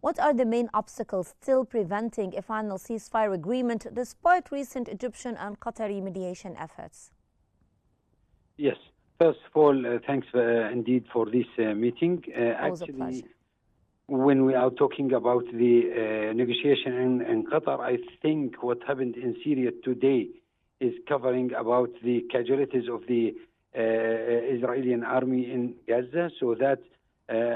What are the main obstacles still preventing a final ceasefire agreement despite recent Egyptian and Qatari mediation efforts? Yes. First of all, thanks indeed for this meeting. Always a pleasure. When we are talking about the negotiation in Qatar, I think what happened in Syria today is covering about the casualties of the Israeli army in Gaza, so that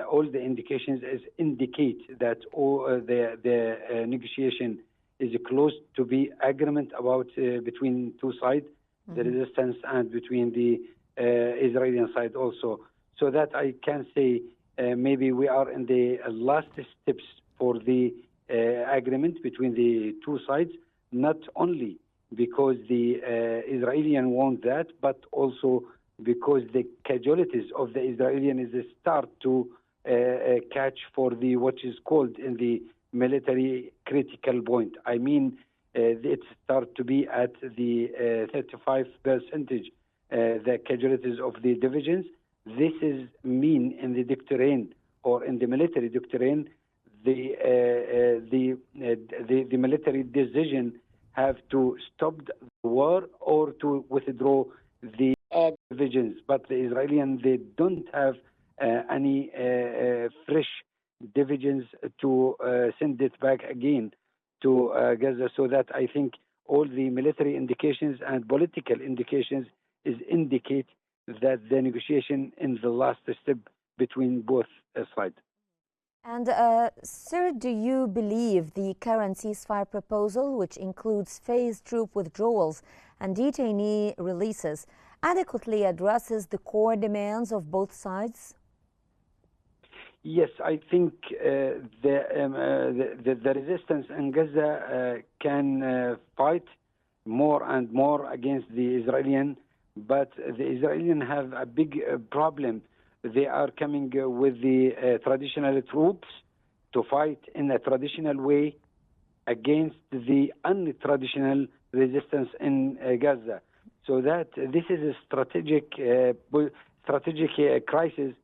all the indications indicate that the negotiation is close to be agreement about between two sides, the resistance and between the Israeli side also, so that I can say maybe we are in the last steps for the agreement between the two sides, not only because the Israeli want that, but also because the casualties of the Israeli is a start to catch for the what is called in the military critical point. I mean, it start to be at the 35%, the casualties of the divisions. This is mean in the doctrine or in the military doctrine, the military decision have to stop the war or to withdraw the divisions. But the Israelis, they don't have any fresh divisions to send it back again to Gaza. So that I think all the military indications and political indications is indicate that the negotiation in the last step between both sides. And sir, do you believe the current ceasefire proposal, which includes phased troop withdrawals and detainee releases, adequately addresses the core demands of both sides? Yes, I think the resistance in Gaza can fight more and more against the Israelis. But the Israelis have a big problem. They are coming with the traditional troops to fight in a traditional way against the untraditional resistance in Gaza. So that this is a strategic crisis,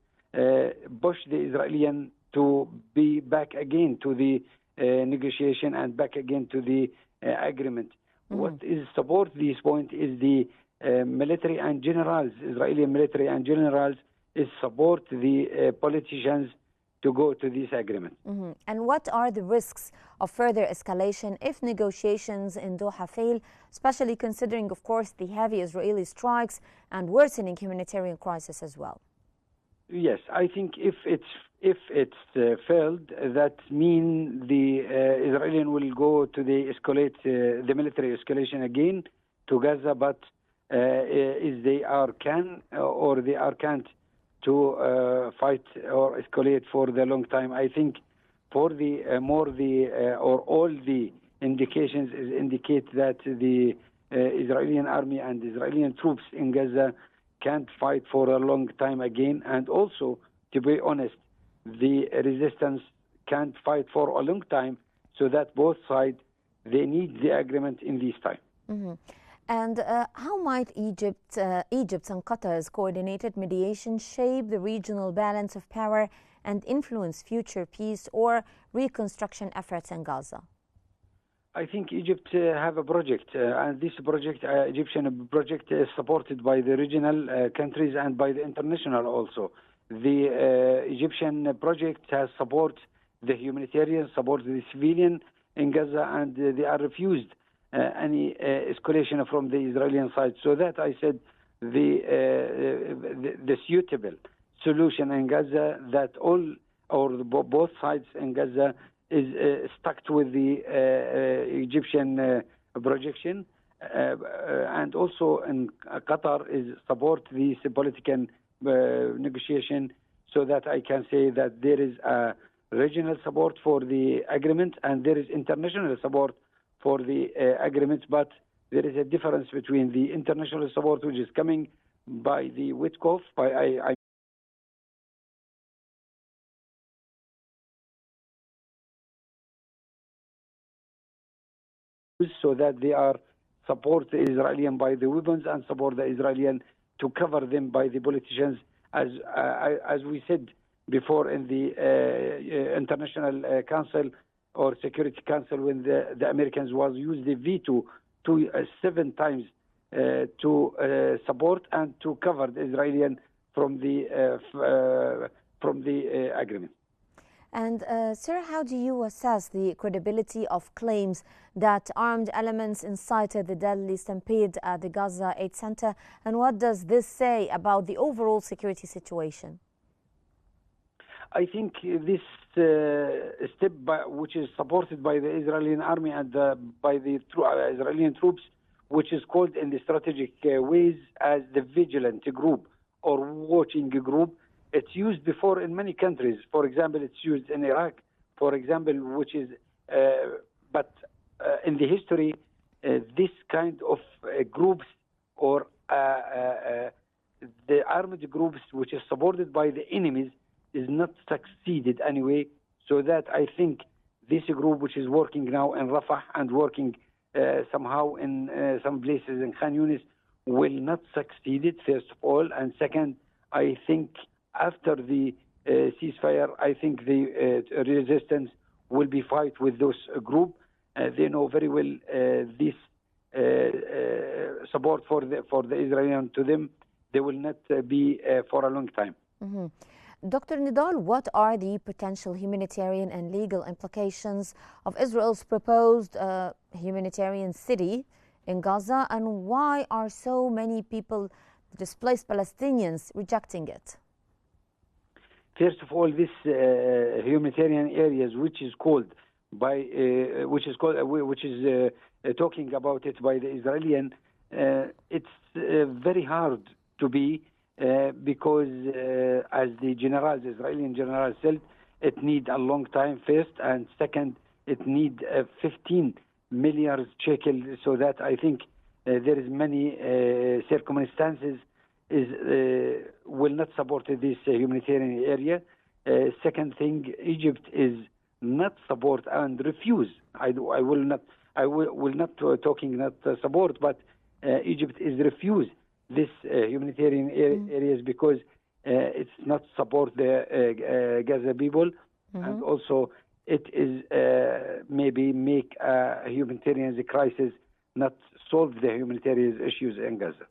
push the Israelis to be back again to the negotiation and back again to the agreement. What is support this point is the military and generals, Israeli military and generals, is support the politicians to go to this agreement. And what are the risks of further escalation if negotiations in Doha fail, especially considering, of course, the heavy Israeli strikes and worsening humanitarian crisis as well? Yes, I think if it's failed, that means the Israelis will go to the military escalation again to Gaza, but is they are can or they are can't to fight or escalate for the long time. I think for the or all the indications indicate that the Israeli army and Israeli troops in Gaza can't fight for a long time again, and also, to be honest, the resistance can't fight for a long time, so that both sides, they need the agreement in this time. And how might Egypt's and Qatar's coordinated mediation shape the regional balance of power and influence future peace or reconstruction efforts in Gaza? I think Egypt have a project, and this project, Egyptian project, is supported by the regional countries and by the international also. The Egyptian project has support the humanitarian, support the civilian in Gaza, and they are refused any escalation from the Israeli side. So that I said the suitable solution in Gaza, that all or both sides in Gaza is stuck with the Egyptian projection, and also in Qatar is support this political negotiation, so that I can say that there is a regional support for the agreement and there is international support for the agreement, but there is a difference between the international support, which is coming by the Witkoff, so that they are support the Israeli by the weapons and support the Israeli to cover them by the politicians, as we said before in the International Council or Security Council when the Americans was used the veto to 7 times to support and to cover the Israeli from the agreement. And sir, how do you assess the credibility of claims that armed elements incited the deadly stampede at the Gaza Aid Center? And what does this say about the overall security situation? I think this step, which is supported by the Israeli army and by the Israeli troops, which is called in the strategic ways as the vigilant group or watching group. It's used before in many countries. For example, it's used in Iraq, for example, which is, but in the history, this kind of groups or the armed groups which is supported by the enemies is not succeeded anyway. So that I think this group which is working now in Rafah and working somehow in some places in Khan Yunis will not succeed, first of all. And second, I think after the ceasefire, I think the resistance will be fight with those group. They know very well this support for the Israelis to them. They will not be for a long time. Mm-hmm. Dr. Nidal, what are the potential humanitarian and legal implications of Israel's proposed humanitarian city in Gaza, and why are so many people, displaced Palestinians, rejecting it? First of all, this humanitarian areas, which is talking about it by the Israeli, it's very hard to be because as the Israeli general said, it need a long time first, and second, it need 15 million shekel. So that I think there is many circumstances will not support this humanitarian area. Second thing, Egypt is not support and refuse. I will not talking not support, but Egypt is refuse this humanitarian areas because it's not support the Gaza people, and also it is maybe make a humanitarian crisis, not solve the humanitarian issues in Gaza.